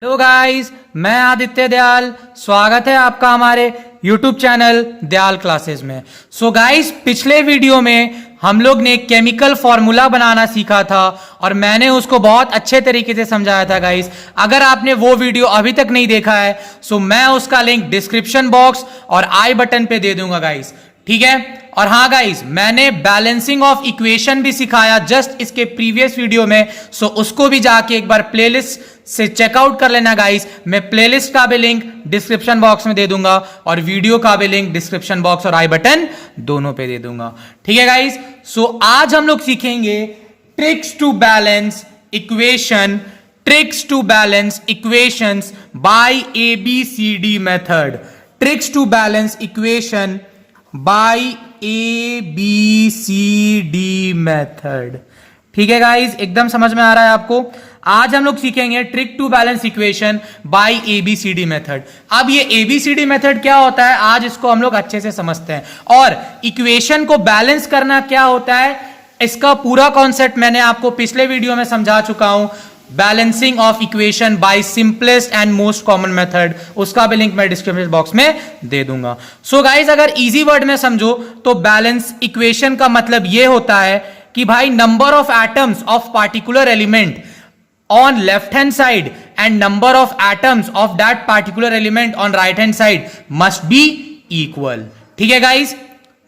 Hello guys, मैं आदित्य दयाल। स्वागत है आपका हमारे YouTube चैनल दयाल क्लासेस में। सो गाइस, पिछले वीडियो में हम लोग ने केमिकल फॉर्मूला बनाना सीखा था और मैंने उसको बहुत अच्छे तरीके से समझाया था गाइस। अगर आपने वो वीडियो अभी तक नहीं देखा है सो मैं उसका लिंक डिस्क्रिप्शन बॉक्स और आई बटन पे दे दूंगा गाइस, ठीक है। और हाँ गाइस, मैंने बैलेंसिंग ऑफ इक्वेशन भी सिखाया जस्ट इसके प्रीवियस वीडियो में, सो उसको भी जाके एक बार प्लेलिस्ट से चेकआउट कर लेना गाइस। मैं प्लेलिस्ट का भी लिंक डिस्क्रिप्शन बॉक्स में दे दूंगा और वीडियो का भी लिंक डिस्क्रिप्शन बॉक्स और आई बटन दोनों पे दे दूंगा, ठीक है गाइस। सो आज हम लोग सीखेंगे tricks to balance equation, tricks to balance equations by ABCD method, tricks to balance equation by ABCD method, ठीक है गाइस, एकदम समझ में आ रहा है आपको। आज हम लोग सीखेंगे trick to balance equation by ABCD method. अब ये ABCD मेथड क्या होता है, आज इसको हम लोग अच्छे से समझते हैं। और इक्वेशन को बैलेंस करना क्या होता है, इसका पूरा कॉन्सेप्ट मैंने आपको पिछले वीडियो में समझा चुका हूं। Balancing of equation by simplest and most common method, उसका भी लिंक मैं डिस्क्रिप्शन बॉक्स में दे दूंगा। सो गाइस, अगर इजी वर्ड में समझो तो बैलेंस इक्वेशन का मतलब यह होता है कि भाई number of atoms of particular element on left hand side and number of atoms of that particular element on right hand side must be equal, ठीक है गाइस।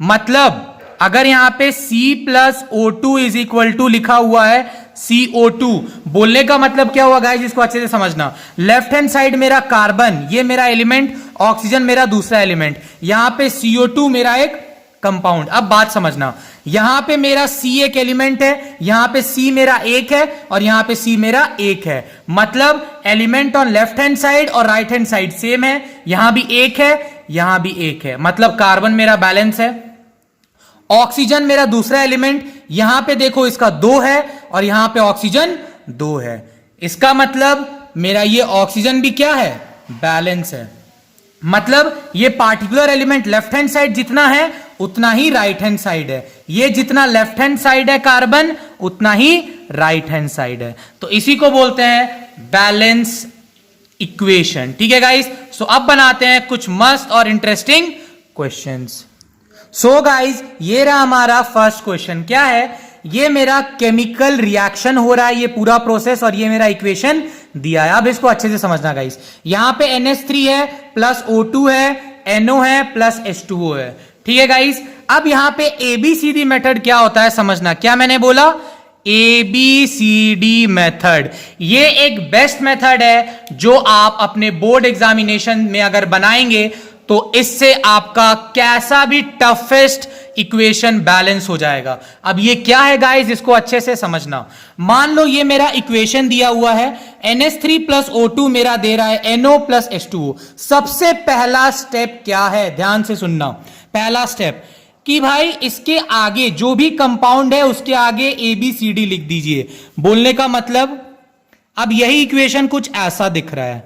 मतलब अगर यहां पे C plus O2 is equal to लिखा हुआ है, CO2 बोलने का मतलब क्या हुआ गाइस, इसको अच्छे से समझना। लेफ्ट हैंड साइड मेरा कार्बन, ये मेरा एलिमेंट, ऑक्सीजन मेरा दूसरा एलिमेंट, यहां पे CO2 मेरा एक कंपाउंड। अब बात समझना, यहां पे मेरा C एक एलिमेंट है, यहां पे C मेरा एक है और यहां पे C मेरा एक है। मतलब element on left hand side और राइट हैंड साइड सेम है, यहां भी एक है, यहां भी एक है। मतलब कार्बन मेरा बैलेंस है। ऑक्सीजन मेरा दूसरा एलिमेंट, यहां पे देखो इसका 2 है और यहां पे ऑक्सीजन 2 है। इसका मतलब मेरा ये ऑक्सीजन भी क्या है, बैलेंस है। मतलब ये particular element left hand side जितना है उतना ही राइट हैंड साइड है, ये जितना लेफ्ट हैंड साइड है कार्बन उतना ही राइट हैंड साइड है। तो इसी को बोलते हैं बैलेंस इक्वेशन, ठीक है गाइस। सो अब बनाते हैं कुछ मस्त और इंटरेस्टिंग क्वेश्चंस। सो गाइस, ये रहा हमारा फर्स्ट क्वेश्चन। क्या है, ये मेरा केमिकल रिएक्शन हो रहा है, ये पूरा प्रोसेस, और ये मेरा इक्वेशन दिया है। अब इसको अच्छे से समझना गाइस। यहां पे NH3 है प्लस O2 है, NO है प्लस H2O है, ठीक है गाइस। अब यहां पे ABCD मेथड क्या होता है समझना। क्या मैंने बोला, ABCD मेथड। ये एक बेस्ट मेथड है जो आप अपने बोर्ड एग्जामिनेशन में अगर बनाएंगे तो इससे आपका कैसा भी टफेस्ट इक्वेशन बैलेंस हो जाएगा। अब ये क्या है गाइस, इसको अच्छे से समझना। मान लो ये मेरा इक्वेशन दिया हुआ है, NH3 प्लस O2 मेरा दे रहा है NO प्लस H2O। सबसे पहला स्टेप क्या है, ध्यान से सुनना। पहला स्टेप कि भाई इसके आगे जो भी कंपाउंड है उसके आगे ABCD लिख दीजिए। बोलने का मतलब, अब यही इक्वेशन कुछ ऐसा दिख रहा है,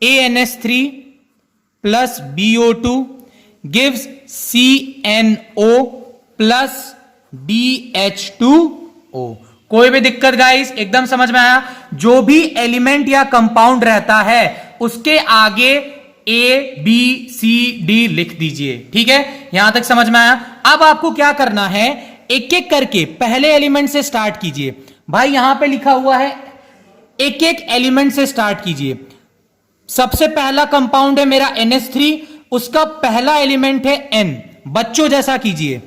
ANH3 plus BO2 gives CNO plus BH2O। कोई भी दिक्कत गाइस, एकदम समझ में आया। जो भी एलिमेंट या कंपाउंड रहता है उसके आगे ABCD लिख दीजिए, ठीक है, यहां तक समझ में आया। अब आपको क्या करना है, एक एक करके पहले एलिमेंट से स्टार्ट कीजिए। भाई यहां पे लिखा हुआ है, एक एक एलिमेंट से स्टार्ट कीजिए। सबसे पहला कंपाउंड है मेरा NH3, उसका पहला एलिमेंट है N। बच्चों जैसा कीजिए,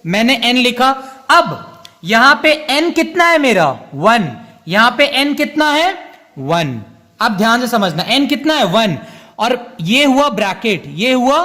मैंने N लिखा। अब यहां पे N कितना है मेरा, 1। यहां पे N कितना है, 1। अब ध्यान से समझना, N कितना है, 1। और ये हुआ ब्रैकेट, ये हुआ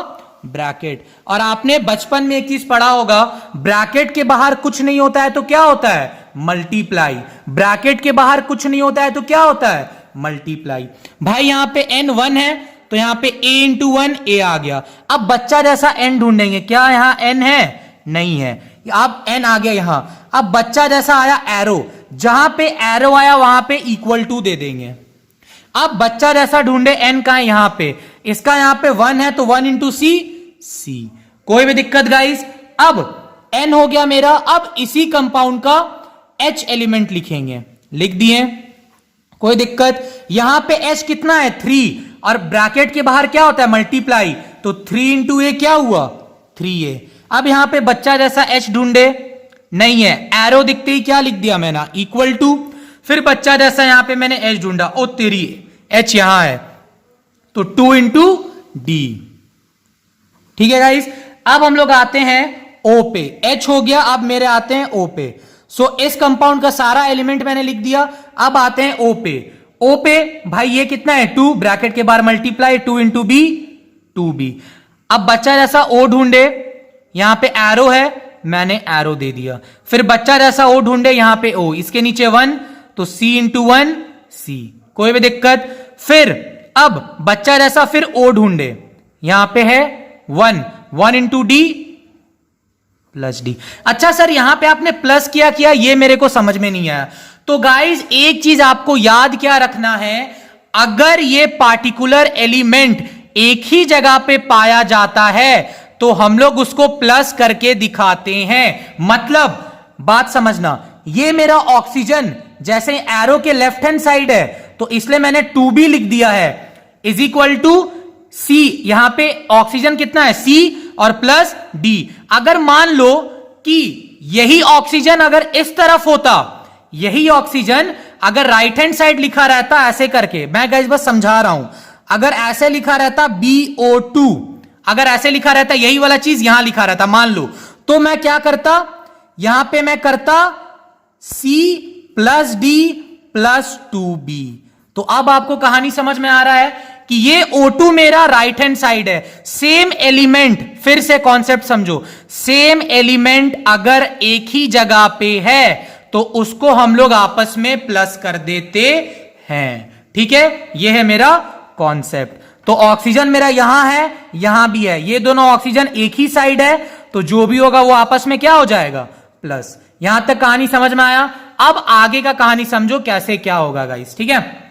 ब्रैकेट। और आपने बचपन में एक चीज पढ़ा होगा, ब्रैकेट के बाहर कुछ नहीं होता है तो क्या होता है, मल्टीप्लाई। ब्रैकेट के बाहर कुछ नहीं होता है तो क्या होता है, मल्टीप्लाई। भाई यहां पे N 1 है तो यहां पे A इंटू 1 A आ गया। अब बच्चा जैसा N ढूंढेंगे, क्या यहां N है, नहीं है। अब N आ गया यहां। अब बच्चा जैसा आया एरो, जहां पे एरो आया वहां पे इक्वल टू दे देंगे। अब बच्चा जैसा ढूंढे N का है यहां पे, इसका यहां पे 1 है तो 1 इंटू C। कोई भी दिक्कत गाइस। अब N हो गया मेरा। अब इसी कंपाउंड का H एलिमेंट लिखेंगे, लिख दिए। कोई दिक्कत? यहां पे h कितना है 3 और ब्रैकेट के बाहर क्या होता है मल्टीप्लाई, तो 3 इंटू ए क्या हुआ 3a। अब यहां पे बच्चा जैसा h ढूंढे, नहीं है, एरो दिखते ही क्या लिख दिया मैंने इक्वल टू, फिर बच्चा जैसा यहां पे मैंने h ढूंढा, ओ तेरी h यहां है तो 2 इंटू डी। ठीक है गाइस, अब हम लोग आते हैं O पे, H हो गया, अब मेरे आते हैं O पे। सो इस कंपाउंड का सारा एलिमेंट मैंने लिख दिया। अब आते हैं O पे। O पे भाई ये कितना है 2, ब्रैकेट के बाहर मल्टीप्लाई 2 इंटू बी 2b। अब बच्चा जैसा O ढूंढे, यहां पे एरो है, मैंने एरो दे दिया। फिर बच्चा जैसा O ढूंढे, यहां पे O, इसके नीचे 1 तो C इंटू 1 C, कोई भी दिक्कत? फिर अब बच्चा जैसा फिर O ढूंढे, यहां पे है 1 इंटू डी प्लस डी। अच्छा सर यहां पे आपने प्लस किया ये मेरे को समझ में नहीं आया। तो गाइज एक चीज आपको याद क्या रखना है, अगर ये पार्टिकुलर एलिमेंट एक ही जगह पे पाया जाता है तो हम लोग उसको प्लस करके दिखाते हैं। मतलब बात समझना, ये मेरा ऑक्सीजन जैसे एरो के लेफ्ट हैंड साइड है तो इसलिए मैंने 2b लिख दिया है, इज इक्वल टू C। यहां पे ऑक्सीजन कितना है C और प्लस D। अगर मान लो कि यही ऑक्सीजन अगर इस तरफ होता, यही ऑक्सीजन अगर राइट हैंड साइड लिखा रहता ऐसे करके, मैं गाइस बस समझा रहा हूं, अगर ऐसे लिखा रहता BO2, अगर ऐसे लिखा रहता, यही वाला चीज यहां लिखा रहता मान लो, तो मैं क्या करता, यहां पे मैं करता C plus D plus 2b। तो अब आपको कहानी समझ में आ रहा है कि ये O2 मेरा राइट हैंड साइड है। सेम एलिमेंट, फिर से कॉन्सेप्ट समझो, सेम एलिमेंट अगर एक ही जगह पे है तो उसको हम लोग आपस में प्लस कर देते हैं। ठीक है, ये है मेरा कॉन्सेप्ट। तो ऑक्सीजन मेरा यहां है, यहां भी है, ये दोनों ऑक्सीजन एक ही साइड है तो जो भी होगा वो आपस में क्या हो जाएगा प्लस। यहां तक कहानी समझ में आया? अब आगे का कहानी समझो कैसे क्या होगा गाइस। ठीक है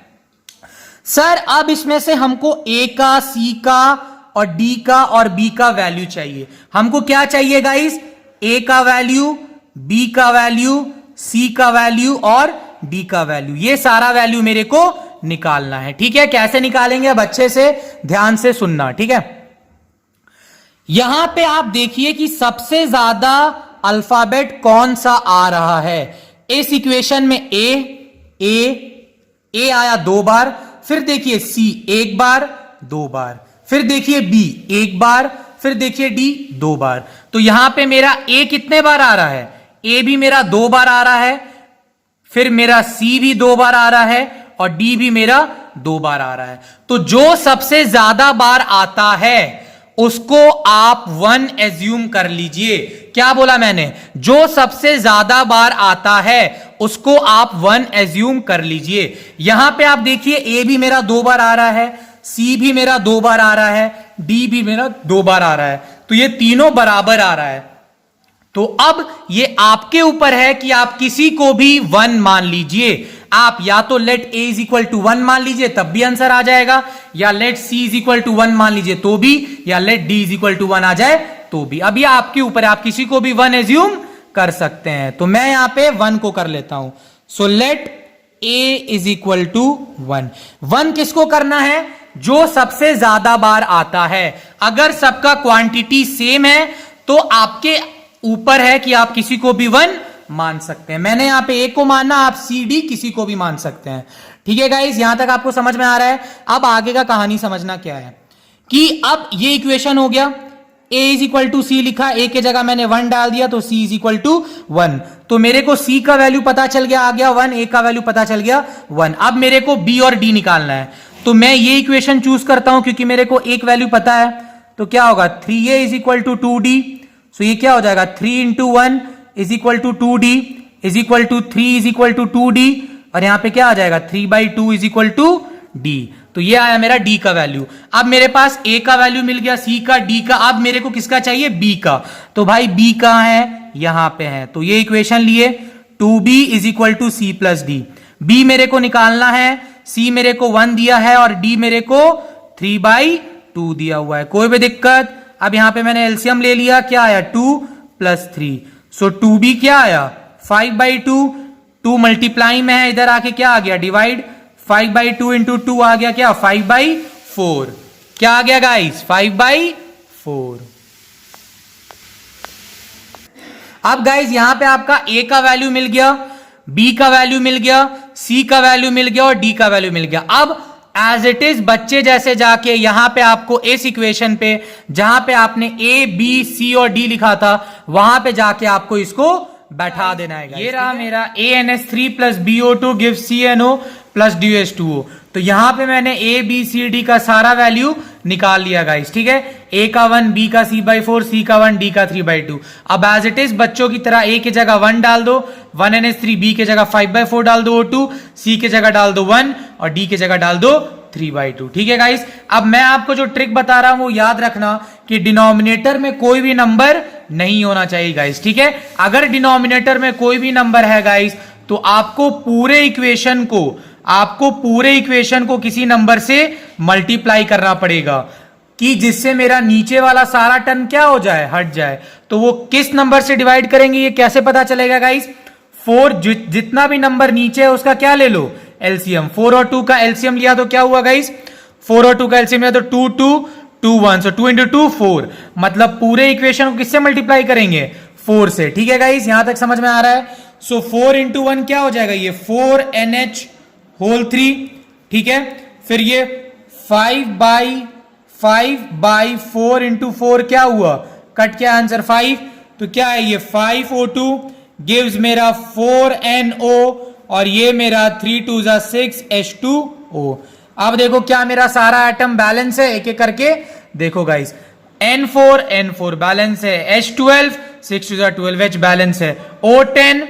सर, अब इसमें से हमको A का, C का और D का और B का वैल्यू चाहिए। हमको क्या चाहिए गाइस? A का वैल्यू, B का वैल्यू, C का वैल्यू और D का वैल्यू। ये सारा वैल्यू मेरे को निकालना है। ठीक है, कैसे निकालेंगे अब अच्छे से ध्यान से सुनना। ठीक है, यहां पे आप देखिए कि सबसे ज्यादा अल्फाबेट कौन सा आ रहा है इस इक्वेशन में। A आया 2 बार, फिर देखिए C 1 बार 2 बार, फिर देखिए B 1 बार, फिर देखिए D 2 बार। तो यहां पे मेरा A कितने बार आ रहा है? A भी मेरा 2 बार आ रहा है, फिर मेरा C भी 2 बार आ रहा है और D भी मेरा 2 बार आ रहा है। तो जो सबसे ज्यादा बार आता है उसको आप 1 एज्यूम कर लीजिए। क्या बोला मैंने? जो सबसे ज्यादा बार आता है उसको आप 1 एज्यूम कर लीजिए। यहां पे आप देखिए A भी मेरा 2 बार आ रहा है, C भी मेरा 2 बार आ रहा है, D भी मेरा 2 बार आ रहा है, तो ये तीनों बराबर आ रहा है। तो अब ये आपके ऊपर है कि आप किसी को भी 1 मान लीजिए। आप या तो let A is equal to 1 मान लीजिए तब भी आंसर आ जाएगा, या let C is equal to 1 मान लीजिए तो भी, या let D is equal to 1 आ जाए तो भी। अब ये आपके ऊपर है, आप किसी को भी 1 एज्यूम कर सकते हैं। तो मैं यहां पे 1 को कर लेता हूं। So let A is equal to 1। 1 किसको करना है? जो सबसे ज्यादा बार आता है। अगर सबका क्वांटिटी सेम है तो आपके ऊपर है कि आप किसी को भी 1 मान सकते हैं। मैंने यहां पे A को माना, आप C D किसी को भी मान सकते हैं। ठीक है गाइस, यहां तक आपको समझ में आ रहा है? अब आगे का कहानी समझना क्या है कि अब ये इक्वेशन हो गया, A is equal to C लिखा, A के जगह मैंने 1 डाल दिया तो C इज इक्वल टू 1। तो मेरे को C का वैल्यू पता चल गया, आ गया 1, A का वैल्यू पता चल गया 1। अब मेरे को B और D निकालना है, तो मैं ये इक्वेशन चूज करता हूं क्योंकि मेरे को एक वैल्यू पता है। तो क्या होगा? 3A is equal to 2D। सो ये क्या हो जाएगा? 3 into 1 is equal to 2D is equal to 3 is equal to 2D, और यहां पे क्या आ जाएगा? 3/2 इज इक्वल टू D। तो ये आया मेरा D का वैल्यू। अब मेरे पास A का वैल्यू मिल गया, C का, D का। अब मेरे को किसका चाहिए? B का। तो भाई B कहां है? यहां पे है। तो ये इक्वेशन लिए 2B is equal to C plus D। B मेरे को निकालना है, C मेरे को 1 दिया है और D मेरे को 3/2 दिया हुआ है। कोई भी दिक्कत? अब यहां पे मैंने एलसीएम ले लिया, क्या आया? 2 प्लस 3। सो 2B क्या आया? 5/2। 2 मल्टीप्लाई में है, इधर आके क्या आ गया? डिवाइड। 5/2 इंटू 2 आ गया क्या 5/4। क्या आ गया गाइस 5/4। अब गाइस यहां पे आपका ए का वैल्यू मिल गया, बी का वैल्यू मिल गया, सी का वैल्यू मिल गया और डी का वैल्यू मिल गया। अब एज इट इज बच्चे जैसे जाके यहां पे आपको इस इक्वेशन पे जहां पे आपने ए बी सी और डी लिखा था वहां पे जाके आपको इसको बैठा देना है। ये रहा मेरा ANH3 plus BO2 give CNO plus DH2O। तो यहां पे मैंने A B C D का सारा वैल्यू निकाल लिया गाइस, ठीक है। A का 1, B का C/4, C का 1, D का 3/2। अब एज इट इज बच्चों की तरह A की जगह 1 डाल दो 1NH3, B की जगह 5/4 डाल दो O2, C की जगह डाल दो 1 और D की जगह डाल दो 3/2। ठीक है गाइस। अब मैं आपको जो ट्रिक बता रहा हूं वो याद रखना कि डिनोमिनेटर में कोई भी नंबर नहीं होना चाहिए गाइस, ठीक है। अगर डिनोमिनेटर में कोई भी नंबर है गाइस तो आपको पूरे इक्वेशन को किसी नंबर से मल्टीप्लाई करना पड़ेगा कि जिससे मेरा नीचे वाला सारा टर्म क्या हो जाए, हट जाए। तो वो किस नंबर से डिवाइड करेंगे ये कैसे पता चलेगा गाइस? 4 जितना भी नंबर नीचे है उसका क्या ले लो एलसीएम। 4 और 2 का एलसीएम लिया तो क्या हुआ गाइस? 4 और 2 का एलसीएम लिया तो 2 2 2 1, सो 2 इंटू 2 4। मतलब पूरे इक्वेशन को किससे मल्टीप्लाई करेंगे? 4 से। ठीक है गाइस, यहां तक समझ में आ रहा है? सो 4 इंटू 1 क्या हो जाएगा? ये 4NH होल 3। ठीक है, फिर ये 5/4 इंटू 4 क्या हुआ? कट क्या आंसर 5, तो क्या है ये 5O2 गिव्स मेरा 4NO और ये मेरा 3 2 6 H2O। अब देखो क्या मेरा सारा एटम बैलेंस है, एक एक करके देखो गाइस। N4 बैलेंस है, H12 6 2 12 H बैलेंस है, O10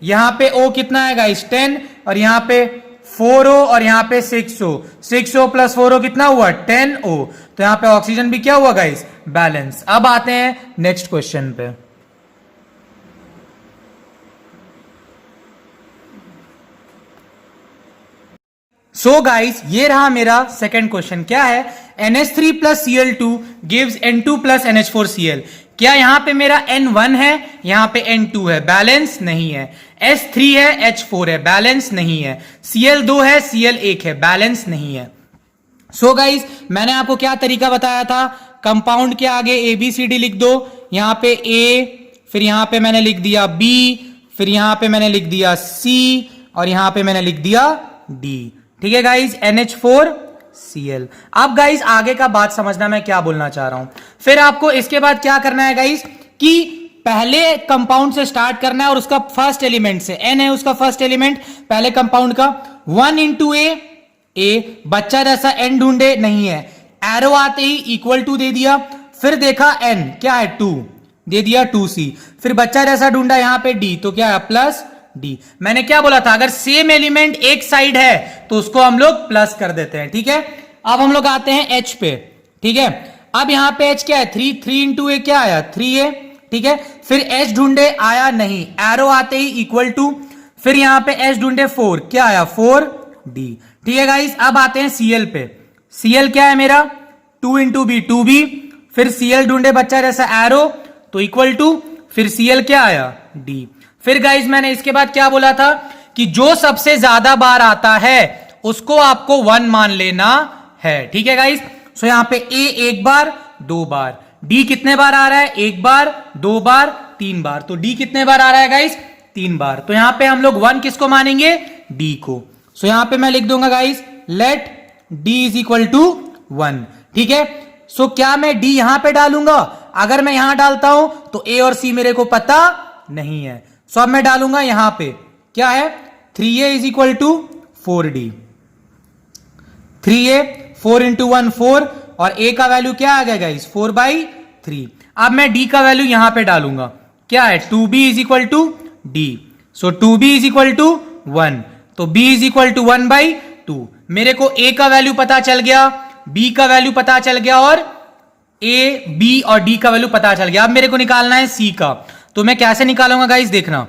यहां पे O कितना है गाइस 10 और यहां पे 4O और यहां पे 6O। 6O प्लस 4O कितना हुआ 10O। तो यहां पे ऑक्सीजन भी क्या हुआ गाइस? बैलेंस। अब आते हैं नेक्स्ट क्वेश्चन पे। सो गाइस ये रहा मेरा सेकंड क्वेश्चन। क्या है? NH3 plus Cl2 gives N2 plus NH4Cl। क्या यहां पे मेरा N1 है, यहां पे N2 है, बैलेंस नहीं है। S3 है, H4 है, बैलेंस नहीं है। Cl2 है, Cl1 है, बैलेंस नहीं है। सो गाइस मैंने आपको क्या तरीका बताया था? कंपाउंड के आगे ABCD लिख दो। यहां पे A, फिर यहां पे मैंने लिख दिया B, फिर यहां पे मैंने लिख दिया C और यहां पे मैंने लिख दिया D। ठीक है गाइस, NH4Cl। अब गाइस आगे का बात समझना मैं क्या बोलना चाह रहा हूं। फिर आपको इसके बाद क्या करना है गाइस कि पहले कंपाउंड से स्टार्ट करना है और उसका फर्स्ट एलिमेंट से, N है उसका फर्स्ट एलिमेंट पहले कंपाउंड का। 1 इंटू ए, बच्चा जैसा N ढूंढे, नहीं है, एरो आते ही इक्वल टू दे दिया। फिर देखा N क्या है 2 दे दिया 2C। फिर बच्चा जैसा ढूंढा यहां पे D, तो क्या है प्लस D। मैंने क्या बोला था? अगर सेम एलिमेंट एक साइड है तो उसको हम लोग प्लस कर देते हैं। ठीक है, अब हम लोग आते हैं H पे। ठीक है, अब यहां पे H क्या है 3 इंटू ए क्या आया 3A। ठीक है, फिर H ढूंढे आया नहीं, एरो आते ही इक्वल टू। फिर यहां पे H ढूंढे 4 क्या आया 4D। ठीक है गाइस, अब आते हैं Cl पे। Cl क्या है मेरा 2 इंटू बी 2B। फिर Cl ढूंढे बच्चा जैसा एरो तो इक्वल टू, फिर Cl क्या आया D। फिर गाइस मैंने इसके बाद क्या बोला था कि जो सबसे ज्यादा बार आता है उसको आपको 1 मान लेना है। ठीक है गाइस, सो यहां पे A एक बार 2 बार, D कितने बार आ रहा है? 1 बार 2 बार 3 बार। तो D कितने बार आ रहा है गाइस? 3 बार। तो यहां पे हम लोग 1 किसको मानेंगे? D को। सो यहां पे मैं लिख दूंगा guys let D is equal to 1। ठीक है, सो क्या मैं D यहां पे डालूंगा? अगर मैं यहां डालता हूं तो A और C मेरे को पता नहीं है। सो अब मैं डालूंगा यहां पे क्या है 3A is equal to 4D। 3A 4 into 1 4 और A का वैल्यू क्या आ गया गाइस 4/3। अब मैं D का वैल्यू यहां पे डालूंगा, क्या है 2B is equal to D। So 2B is equal to 1, तो B इज इक्वल टू 1/2। मेरे को A का वैल्यू पता चल गया, B का वैल्यू पता चल गया और A B और D का वैल्यू पता चल गया। अब मेरे को निकालना है C का, तो मैं कैसे निकालूंगा गाइस देखना।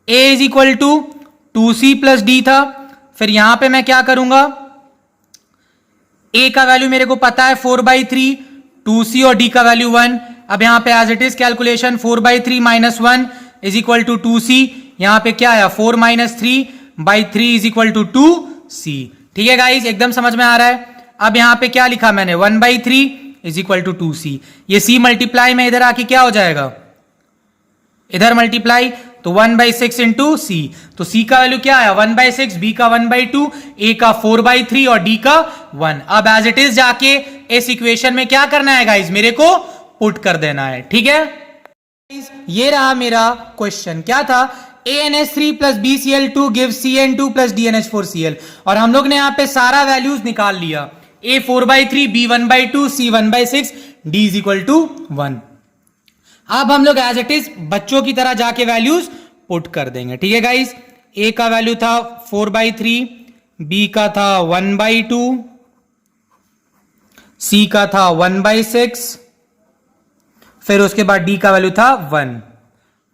A is equal to 2C plus D था। फिर यहां पे मैं क्या करूंगा, A का वैल्यू मेरे को पता है 4/3, 2C और D का वैल्यू 1। अब यहां पे as it is calculation 4/3 minus 1 is equal to 2C। यहां पे क्या आया 4 minus 3/3 is equal to 2C। ठीक है गाइज, एकदम समझ में आ रहा है। अब यहां पे क्या लिखा मैंने, 1/3 इज इक्वल टू 2c। ये c मल्टीप्लाई में इधर आके क्या हो जाएगा, इधर मल्टीप्लाई, तो 1/6 इंटू सी। तो c का वैल्यू क्या आया 1/6, b का 1/2, a का 4/3 और d का 1। अब एज इट इज जाके इस इक्वेशन में क्या करना है गाइज, मेरे को पुट कर देना है। ठीक है, ये रहा मेरा क्वेश्चन, क्या था, AnH3 plus BCl2 give CN2 plus DNH4Cl। और हम लोग ने यहां पे सारा वैल्यूज निकाल लिया, A 4/3, B 1/2, C 1/6, D is equal to 1। अब हम लोग एज इट इज बच्चों की तरह जाके वैल्यूज पुट कर देंगे। ठीक है गाइस, A का वैल्यू था 4/3, B का था 1/2, C का था 1/6, फिर उसके बाद D का वैल्यू था 1।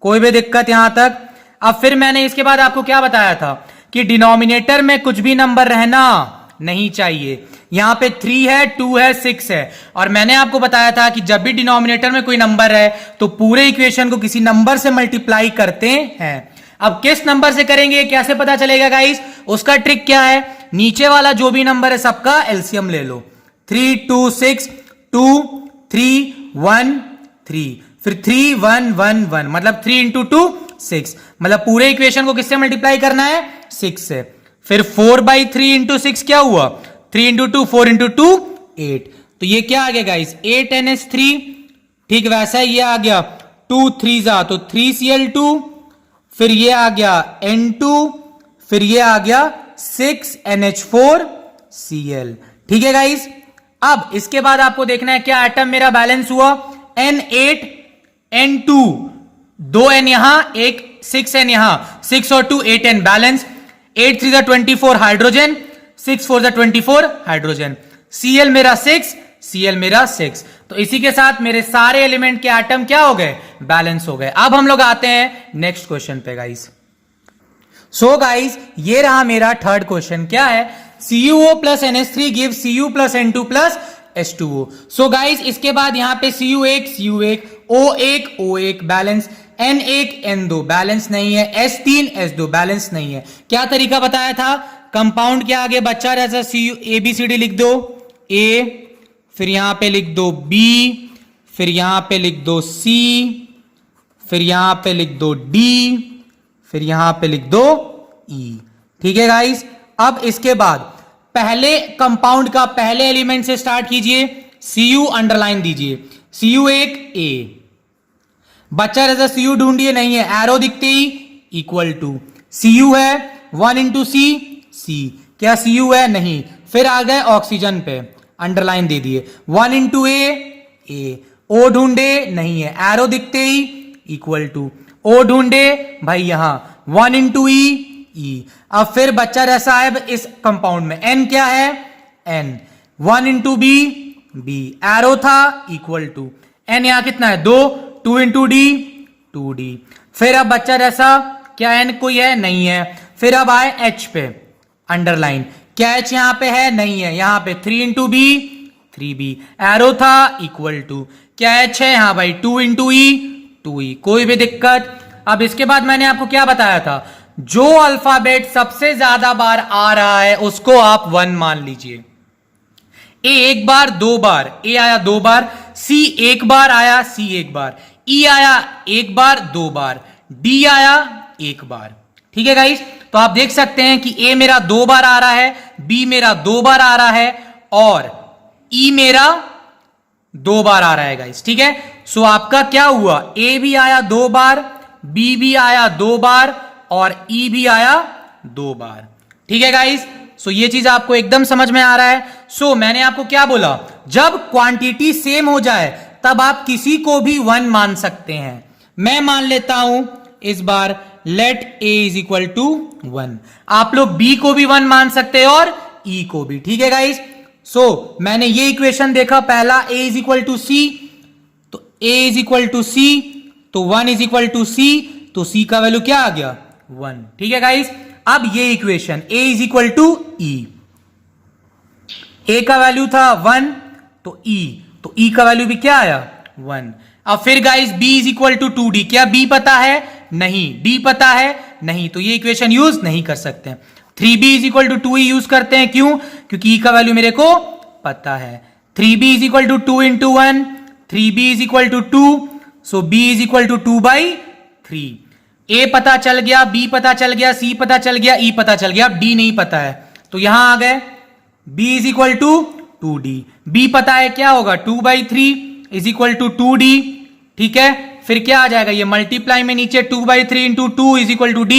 कोई भी दिक्कत यहां तक। अब फिर मैंने इसके बाद आपको क्या बताया था कि डिनोमिनेटर में कुछ भी नंबर रहना नहीं चाहिए। यहां पे 3 है, 2 है, 6 है, और मैंने आपको बताया था कि जब भी डिनोमिनेटर में कोई नंबर है तो पूरे इक्वेशन को किसी नंबर से मल्टीप्लाई करते हैं। अब किस नंबर से करेंगे, कैसे पता चलेगा गाइस, उसका ट्रिक क्या है, नीचे वाला जो भी नंबर है सबका एलसीएम ले लो। 3 2 6 2 3 1 3, फिर 3 1 1 1, मतलब 3 इंटू 2 6, मतलब पूरे इक्वेशन को किससे मल्टीप्लाई करना है, 6 से। फिर 4/3 इंटू 6 क्या हुआ, 3 इंटू 2 4 इंटू 2 8। तो ये क्या आ गया गाइस, 8NH3। ठीक वैसा ये आ गया 2 3 जा तो 3Cl2, फिर ये आ गया N2, फिर ये आ गया 6NH4Cl। ठीक है गाइस, अब इसके बाद आपको देखना है क्या एटम मेरा बैलेंस हुआ, N8 N2, 2N यहां, एक 6N यहां, 6 और 2 8N balance, 8 3 24 hydrogen, 6 4 24 hydrogen, Cl मेरा 6, Cl मेरा 6। तो इसी के साथ मेरे सारे एलिमेंट के एटम क्या हो गए, बैलेंस हो गए। अब हम लोग आते हैं नेक्स्ट क्वेश्चन पे गाइस। सो गाइस, ये रहा मेरा थर्ड क्वेश्चन, क्या है, CuO plus NH3 give Cu plus N2 plus H2O। So guys, इसके बाद यहां पे Cu1 Cu1, O1 O1 balance, N1 N2 balance नहीं है, S3 S2 बैलेंस नहीं है। क्या तरीका बताया था, कंपाउंड के आगे बच्चा जैसा ABCD लिख दो, A, फिर यहां पे लिख दो B, फिर यहां पे लिख दो C, फिर यहां पे लिख दो D, फिर यहां पे लिख दो E। ठीक है गाइस, अब इसके बाद पहले कंपाउंड का पहले एलिमेंट से स्टार्ट कीजिए, Cu अंडरलाइन दीजिए, Cu1 A, बच्चा जैसा Cu ढूंढिए, नहीं है, एरो दिखते ही इक्वल टू, Cu है 1 इंटू C, क्या Cu है, नहीं, फिर आ गए ऑक्सीजन पे, अंडरलाइन दे दिए, 1 इंटू A, O ढूंढे, नहीं है, एरो दिखते ही इक्वल टू, O ढूंढे भाई यहां 1 इंटू E। अब फिर बच्चा जैसा है इस कंपाउंड में, N क्या है, N, 1 इंटू B, एरो था इक्वल टू, N यहां कितना है 2, 2 इंटू D 2D। फिर अब बच्चा जैसा क्या N कोई है, नहीं है, फिर अब आए H पे, अंडरलाइन, क्या H यहां पे है, नहीं है, यहां पे 3 इंटू B 3B, एरो था इक्वल टू, क्या H है, हाँ भाई 2 इंटू E 2E। कोई भी दिक्कत। अब इसके बाद मैंने आपको क्या बताया था, जो अल्फाबेट सबसे ज्यादा बार आ रहा है उसको आप 1 मान लीजिए। A एक बार, 2 बार, A आया 2 बार, C एक बार आया, C एक बार, E आया 1 बार 2 बार, D आया 1 बार। ठीक है गाइस, तो आप देख सकते हैं कि A मेरा 2 बार आ रहा है, B मेरा 2 बार आ रहा है और E मेरा 2 बार आ रहा है गाइस। ठीक है, सो आपका क्या हुआ, A भी आया 2 बार, B भी आया 2 बार और E भी आया 2 बार। ठीक है गाइस, सो ये चीज आपको एकदम समझ में आ रहा है। सो मैंने आपको क्या बोला, जब क्वांटिटी सेम हो जाए तब आप किसी को भी 1 मान सकते हैं। मैं मान लेता हूं इस बार, let A is equal to 1। आप लोग B को भी 1 मान सकते हैं और E को भी। ठीक है गाइस, सो मैंने ये इक्वेशन देखा, पहला A is equal to C, तो A is equal to C, तो 1 इज इक्वल टू C, तो C का वैल्यू क्या आ गया 1। ठीक है गाइस, अब ये equation A is equal to E, A का वैल्यू था 1, तो E का वैल्यू भी क्या आया 1। अब फिर guys B is equal to 2D, क्या B पता है, नहीं, D पता है, नहीं, तो ये इक्वेशन यूज नहीं कर सकते हैं। 3b is equal to 2e use करते हैं, क्यों? क्योंकि e का वैल्यू मेरे को पता है। 3b is equal to 2 into 1, 3b is equal to 2, so b is equal to 2/3। a पता चल गया, b पता चल गया, c पता चल गया, e पता चल गया, अब d नहीं पता है, तो यहां आ गए b is equal to 2d। b पता है क्या होगा, 2/3 इज इक्वल टू 2d। ठीक है, फिर क्या आ जाएगा, ये मल्टीप्लाई में नीचे 2/3 into 2 is equal to d,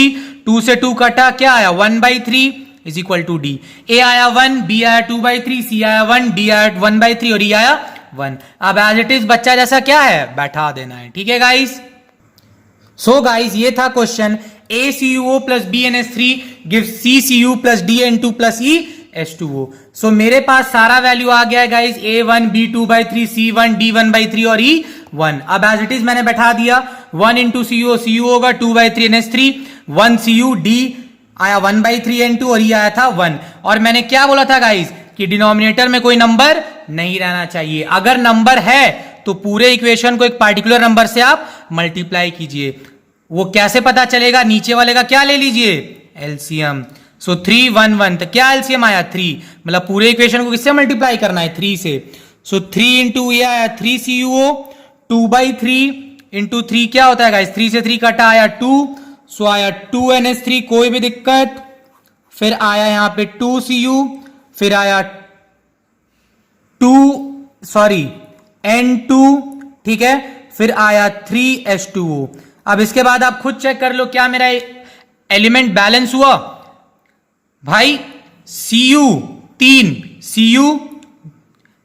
2 से 2 कटा, क्या आया 1/3 is equal to d। a आया 1, b आया 2/3, c आया 1, d आया 1/3 और e आया 1। अब एज इट इज बच्चा जैसा क्या है, बैठा देना है। ठीक है गाइस, सो गाइस ये था question, ACuO plus BnS3 gives CCU plus DN2 plus EH2O। सो मेरे पास सारा वैल्यू आ गया है guys, A1 B2/3 C1 D1/3 और E1। अब एज इट इज मैंने बैठा दिया, 1 इंटू CuO, CuO होगा 2/3 NH3, 1 Cu, D आया 1/3 N2 और E आया था 1। और मैंने क्या बोला था गाइस कि डिनोमिनेटर में कोई नंबर नहीं रहना चाहिए, अगर नंबर है तो पूरे इक्वेशन को एक पार्टिकुलर नंबर से आप मल्टीप्लाई कीजिए। वो कैसे पता चलेगा, नीचे वाले का क्या ले लीजिए, एलसीएम। सो 3 1 1, तो क्या एलसीएम आया 3, मतलब पूरे इक्वेशन को किससे मल्टीप्लाई करना है, 3 से। सो 3 इंटू ये आया 3 CuO, 2/3 इंटू 3 क्या होता है गाइस, 3 से 3 कटा आया 2, सो आया 2 NH3, कोई भी दिक्कत। फिर आया यहां पे 2 Cu, फिर आया N2, ठीक है, फिर आया 3 H2O। अब इसके बाद आप खुद चेक कर लो क्या मेरा एलिमेंट बैलेंस हुआ भाई। Cu 3,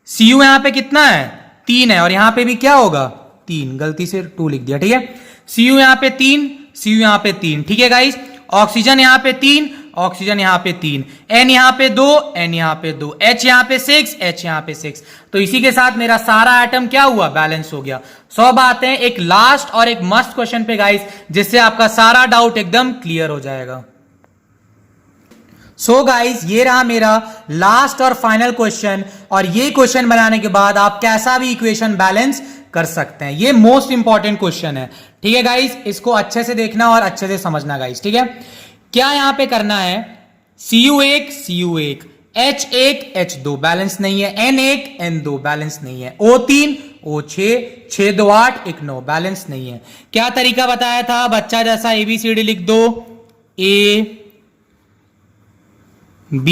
Cu यहां पे कितना है, 3 है, और यहां पे भी क्या होगा 3, गलती से 2 लिख दिया। ठीक है, Cu यहां पे 3, Cu यहां पे 3। ठीक है गाइस, ऑक्सीजन यहां पे 3, ऑक्सीजन यहां पे 3, N यहां पे 2, N यहां पे 2, H यहां पे 6, H यहां पे 6। तो इसी के साथ मेरा सारा एटम क्या हुआ, बैलेंस हो गया। सो अब आते हैं एक लास्ट और एक मस्त क्वेश्चन पे गाइस, जिससे आपका सारा डाउट एकदम क्लियर हो जाएगा। सो गाइस ये रहा मेरा लास्ट और फाइनल क्वेश्चन, और ये क्वेश्चन बनाने के बाद आप कैसा भी इक्वेशन बैलेंस कर सकते हैं। ये मोस्ट इंपॉर्टेंट क्वेश्चन है। ठीक है गाइस, इसको अच्छे से देखना और अच्छे से समझना गाइस। ठीक है, क्या यहां पे करना है, Cu1 Cu1, H1 H2 balance नहीं है, N1 N2 बैलेंस नहीं है, O3 O6, 6 2 8 1 9 बैलेंस नहीं है। क्या तरीका बताया था, बच्चा जैसा ABCD लिख दो, A B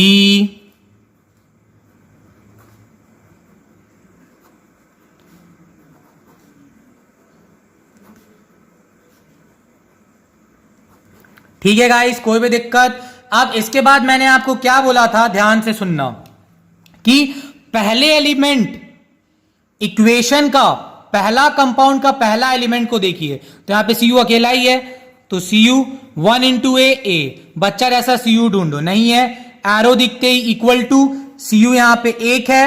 ठीक है गाइस, कोई भी दिक्कत। अब इसके बाद मैंने आपको क्या बोला था, ध्यान से सुनना, कि पहले एलिमेंट इक्वेशन का पहला कंपाउंड का पहला एलिमेंट को देखिए, तो यहां पे Cu अकेला ही है, तो Cu 1 इंटू A, बच्चा जैसा Cu ढूंढो, नहीं है, एरो दिखते ही इक्वल टू, Cu यहां पे 1 है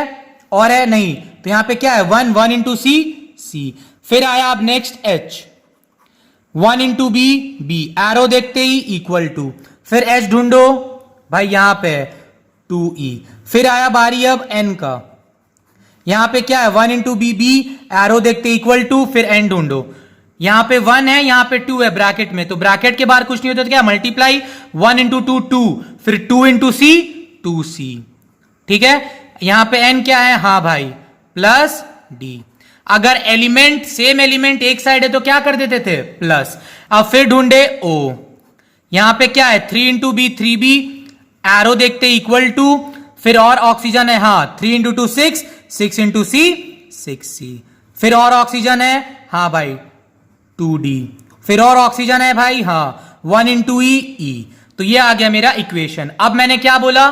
और है नहीं, तो यहां पे क्या है 1 इंटू C। फिर आया अब next H, 1 into B, arrow देखते ही इक्वल टू, फिर H ढूंढो भाई, यहां पे 2E। फिर आया बारी अब N का, यहां पे क्या है 1 इंटू B, एरो देखते इक्वल टू, फिर N ढूंढो, यहां पे 1 है, यहां पे 2 है ब्रैकेट में, तो ब्रैकेट के बाहर कुछ नहीं होता, तो क्या मल्टीप्लाई 1 इंटू 2 2, फिर 2 इंटू C 2C। ठीक है, यहां पे N क्या है, हाँ भाई प्लस D। अगर एलिमेंट सेम एलिमेंट एक साइड है तो क्या कर देते थे, प्लस। अब फिर ढूंढे O, यहां पे क्या है 3 इंटू B 3B, एरो देखते इक्वल टू, फिर और ऑक्सीजन है, हाँ 3 इंटू 2 6, 6 इंटू C 6C। फिर और ऑक्सीजन है, हाँ भाई 2D। फिर और ऑक्सीजन है भाई, हाँ 1 इंटू E। तो ये आ गया मेरा इक्वेशन। अब मैंने क्या बोला,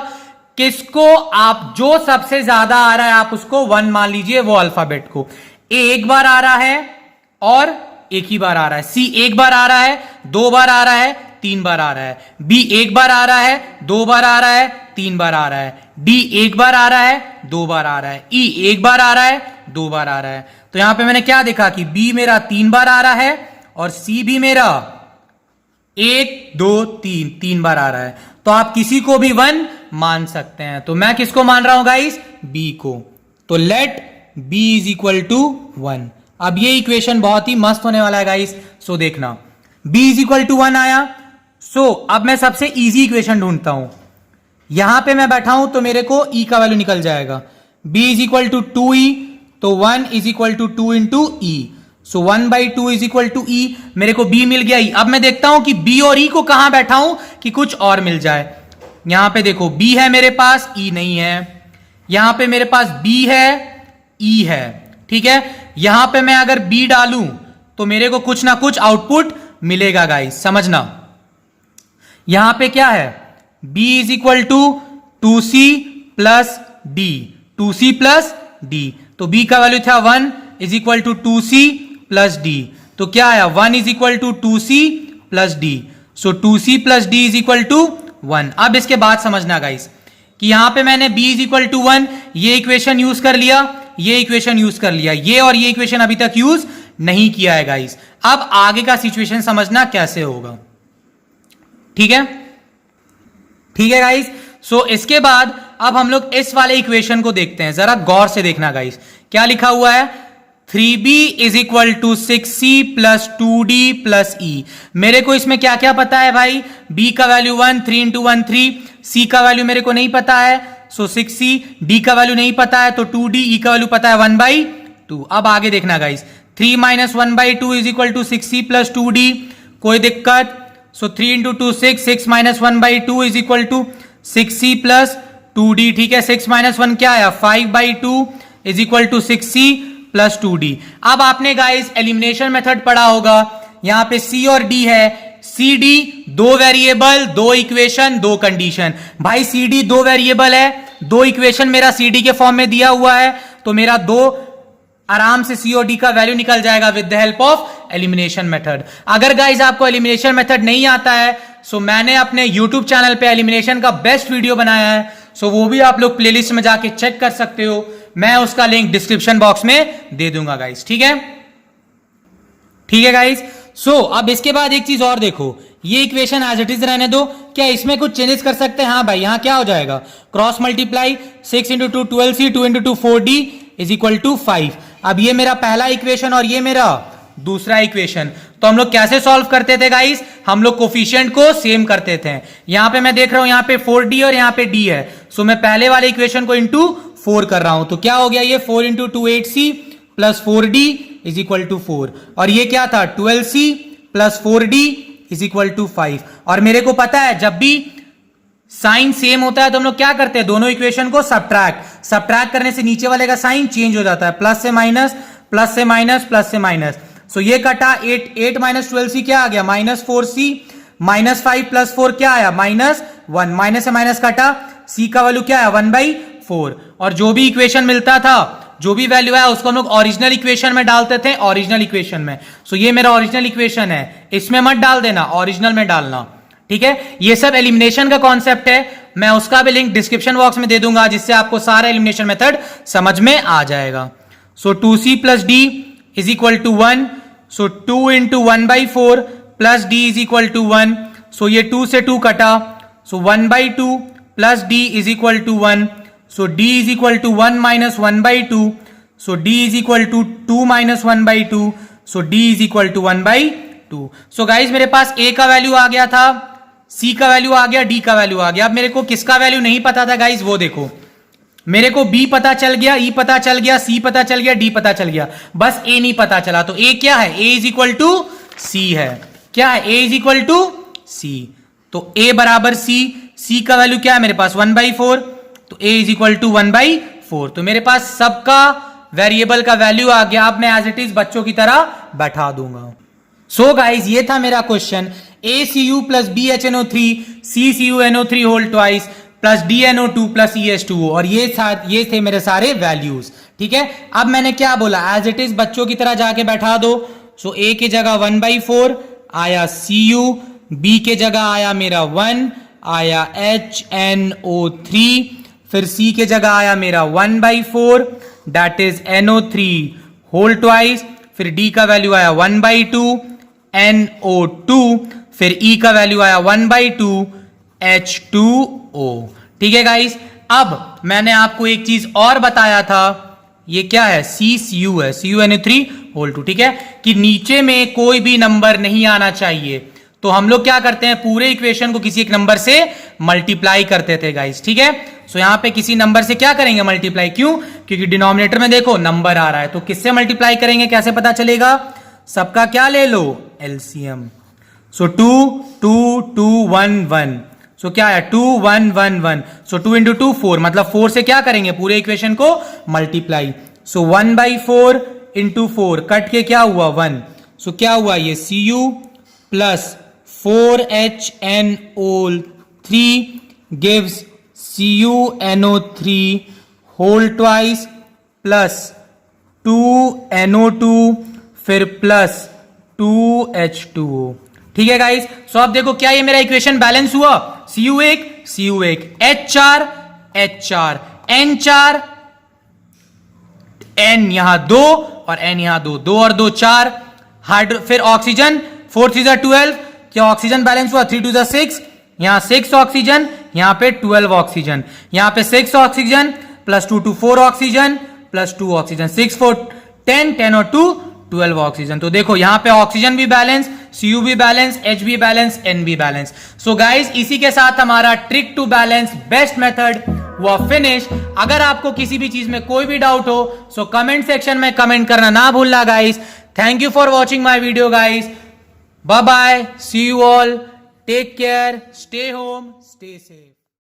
किसको आप जो सबसे ज्यादा आ रहा है आप उसको 1 मान लीजिए, वो अल्फाबेट को। A एक बार आ रहा है और एक ही बार आ रहा है, C एक बार आ रहा है, 2 बार आ रहा है, 3 बार आ रहा है, B एक बार आ रहा है, 2 बार आ रहा है, 3 बार आ रहा है, D एक बार आ रहा है, 2 बार आ रहा है, E एक बार आ रहा है, 2 बार आ रहा है। तो यहां पे मैंने क्या देखा कि B मेरा 3 बार आ रहा है और C भी मेरा 1 2 3 बार आ रहा है, तो आप किसी को भी 1 मान सकते हैं। तो मैं किसको मान रहा हूं गाइस, B को। तो let B is equal to 1। अब ये इक्वेशन बहुत ही मस्त होने वाला है गाइस, सो देखना, B इज इक्वल टू 1 आया। सो अब मैं सबसे इजी इक्वेशन ढूंढता हूं, यहां पे मैं बैठा हूं तो मेरे को E का वैल्यू निकल जाएगा, B is equal to 2E, तो 1 is equal to 2 into E, so 1/2 is equal to E, मेरे को B मिल गया E। अब मैं देखता हूं कि B और E को कहां बैठा हूं कि कुछ और मिल जाए। यहां पे देखो B है मेरे पास, E नहीं है, यहां पे मेरे पास B है, E है, ठीक है। यहां पे मैं अगर B डालूं तो मेरे को कुछ ना कुछ आउटपुट मिलेगा गाइस, समझना। यहां पे क्या है, B is equal to 2C plus D, 2C plus D, तो B का वैल्यू था 1 is equal to 2C plus D, तो क्या आया 1 is equal to 2C plus D, so 2C plus D is equal to 1। अब इसके बाद समझना गाइस कि यहां पे मैंने B इज इक्वल टू 1 ये इक्वेशन यूज कर लिया, ये इक्वेशन यूज कर लिया, ये और ये इक्वेशन अभी तक यूज नहीं किया है गाइस। अब आगे का सिचुएशन समझना कैसे होगा, ठीक है, ठीक है गाइस। सो इसके बाद अब हम लोग इस वाले इक्वेशन को देखते हैं, जरा गौर से देखना गाइस। क्या लिखा हुआ है, 3B is equal to 6C plus 2D plus E। मेरे को इसमें क्या क्या पता है भाई, B का वैल्यू 1, 3 इंटू 1 3, C का वैल्यू मेरे को नहीं पता है, सो 6C, D का वैल्यू नहीं पता है तो 2D, E का वैल्यू पता है 1/2। अब आगे देखना guys, 3 minus 1/2 is equal to 6C plus 2D, कोई दिक्कत, so 3 into 2 6, 6 minus 1/2 is equal to 6C plus 2D, ठीक है। 6 माइनस 1 क्या आया, 5/2 is equal to 6C plus 2D। अब आपने गाइस एलिमिनेशन मेथड पढ़ा होगा, यहां पे C और D है, CD 2 वेरिएबल 2 इक्वेशन 2 कंडीशन। भाई CD 2 वेरिएबल है, 2 इक्वेशन मेरा CD के फॉर्म में दिया हुआ है, तो मेरा 2 आराम से C और D का वैल्यू निकल जाएगा with the help of elimination method. अगर गाइस आपको एलिमिनेशन मेथड नहीं आता है, सो मैंने अपने YouTube चैनल पे एलिमिनेशन का बेस्ट वीडियो बनाया है, सो वो भी आप लोग प्लेलिस्ट में जाके चेक कर सकते हो, मैं उसका लिंक डिस्क्रिप्शन बॉक्स में दे दूंगा गाइस, ठीक है, ठीक है गाइस। सो अब इसके बाद एक चीज और देखो, ये इक्वेशन एज इट इज रहने दो, क्या इसमें कुछ चेंजेस कर सकते हैं? हाँ भाई, यहां क्या हो जाएगा, cross multiply 6 into 2 12C, 2 into 2 4D is equal to 5। अब ये मेरा पहला इक्वेशन और ये मेरा दूसरा इक्वेशन, तो हम लोग कैसे सॉल्व करते थे गाइस, हम लोग कोफिशिएंट को सेम करते थे। यहां पे मैं देख रहा हूं यहां पे 4D और यहां पे D है, सो मैं पहले वाले इक्वेशन को इंटू 4 कर रहा हूं, तो क्या हो गया ये 4 into 2 8C plus 4D is equal to 4, और ये क्या था 12C plus 4D is equal to 5। और मेरे को पता है जब भी साइन सेम होता है तो हम लोग क्या करते हैं, दोनों इक्वेशन को सब्ट्रैक्ट करने से नीचे वाले का साइन चेंज हो जाता है, प्लस से माइनस, प्लस से माइनस, प्लस से माइनस। सो ये कटा 8 माइनस 12C क्या आ गया, माइनस 4C, माइनस 5 प्लस 4 क्या आया, -1, माइनस से माइनस कटा, C का वैल्यू क्या आया 1/4। और जो भी इक्वेशन मिलता था, जो भी वैल्यू है उसको हम लोग ओरिजिनल इक्वेशन में डालते थे, ओरिजिनल इक्वेशन में। सो ये मेरा ओरिजिनल इक्वेशन है, इसमें मत डाल देना, ओरिजिनल में डालना, ठीक है। ये सब एलिमिनेशन का कॉन्सेप्ट है, मैं उसका भी लिंक डिस्क्रिप्शन बॉक्स में दे दूंगा, जिससे आपको सारा एलिमिनेशन मेथड समझ में आ जाएगा। So 2C plus D is equal to 1, so 2 into 1/4 plus D is equal to 1, so ये 2 से 2 कटा, so 1/2 plus D is equal to 1, so D is equal to 1 minus 1/2, so D is equal to 2 minus 1/2, so D is equal to 1/2। So guys मेरे पास A का value आ गया था, C का value आ गया, D का वैल्यू आ गया। अब मेरे को किसका वैल्यू नहीं पता था गाइज, वो देखो, मेरे को B पता चल गया, E पता चल गया, C पता चल गया, D पता चल गया, बस A नहीं पता चला। तो A क्या है, A is equal to C है, क्या है, A is equal to C, तो A बराबर C का वैल्यू क्या है मेरे पास 1/4, तो A इज इक्वल टू 1/4। तो मेरे पास सबका वेरिएबल का वैल्यू आ गया। अब मैं एज इट इज बच्चों की तरह बैठा दूंगा। सो गाइज ये था मेरा question, ACU plus BHNO3 CCuNO3 whole twice plus DNO2 plus ES2O, और ये थे मेरे सारे वैल्यूज, ठीक है। अब मैंने क्या बोला, एज इट इज बच्चों की तरह जाके बैठा दो। सो A की जगह 1/4 आया Cu, B के जगह आया मेरा 1 आया HNO3, फिर C के जगह आया मेरा 1/4 that is NO3 whole twice, फिर D का वैल्यू आया 1/2 NO2, फिर E का वैल्यू आया 1/2 H2O, ठीक है गाइस। अब मैंने आपको एक चीज और बताया था, ये क्या है, CCU है, CuNO3 होल 2, ठीक है, कि नीचे में कोई भी नंबर नहीं आना चाहिए। तो हम लोग क्या करते हैं, पूरे इक्वेशन को किसी एक नंबर से मल्टीप्लाई करते थे गाइस, ठीक है। सो यहां पे किसी नंबर से क्या करेंगे, मल्टीप्लाई। क्यों? क्योंकि डिनोमिनेटर में देखो नंबर आ रहा है, तो किससे मल्टीप्लाई करेंगे, कैसे पता चलेगा, सबका क्या ले लो, एलसीएम। सो 2 2 2 1 1, सो क्या है 2 1 1 1, सो 2 इंटू 2 4, मतलब 4 से क्या करेंगे, पूरे इक्वेशन को मल्टीप्लाई। सो 1/4 इंटू 4, कट के क्या हुआ 1, सो क्या हुआ, ये Cu plus 4HNO3 gives CuNO3 whole twice plus 2NO2 फिर प्लस 2H2O। ठीक है गाइस, सो अब देखो क्या ये मेरा इक्वेशन बैलेंस हुआ, Cu1 Cu1, H4 H4, N4, N यहां 2 और N यहां 2, 2 और 2 4, हाइड्रो फिर ऑक्सीजन 4 3 12, क्या ऑक्सीजन बैलेंस हुआ, 3 2 6, यहां 6 ऑक्सीजन, यहां पे 12 ऑक्सीजन, यहां पे 6 oxygen plus 2 2 4 oxygen plus 2 oxygen, 6 4 10, 10 और 2 12 ऑक्सीजन। तो देखो यहां पे ऑक्सीजन भी बैलेंस, Cu भी बैलेंस, H भी बैलेंस, N भी बैलेंस। सो गाइस इसी के साथ हमारा trick to balance best method हुआ फिनिश। अगर आपको किसी भी चीज में कोई भी डाउट हो सो कमेंट सेक्शन में कमेंट करना ना भूलना guys. Thank you for watching my video guys, bye bye, see you all, take care, stay home, stay safe.